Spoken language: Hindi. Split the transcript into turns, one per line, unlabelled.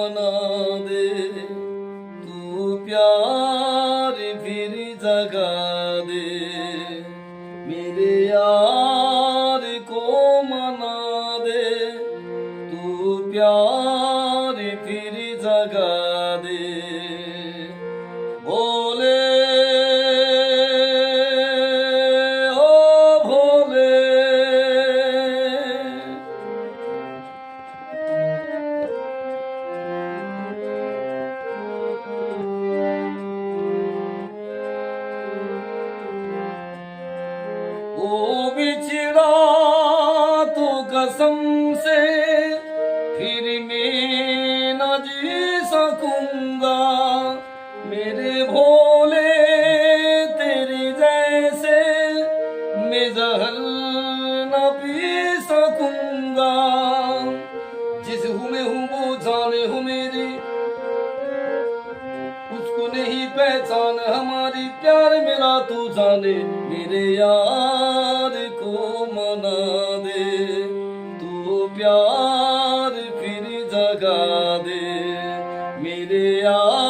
मना दे, तू प्यार फिर जगा दे, मेरे यार को मना दे, तू प्यार फिर जगा दे। भोले ओ भोले, ओ बिछड़ा तो कसम से फिर मैं न जी सकूंगा, मेरे भोले तेरे जैसे मैं जहर न पी सकूंगा। जिस हूँ मैं हूँ वो जाने हूँ मेरी, उसको नहीं पहचान हमारी, प्यार मेरा तू जाने, मेरे यार को मना दे, तू प्यार फिर जगा दे, मेरे यार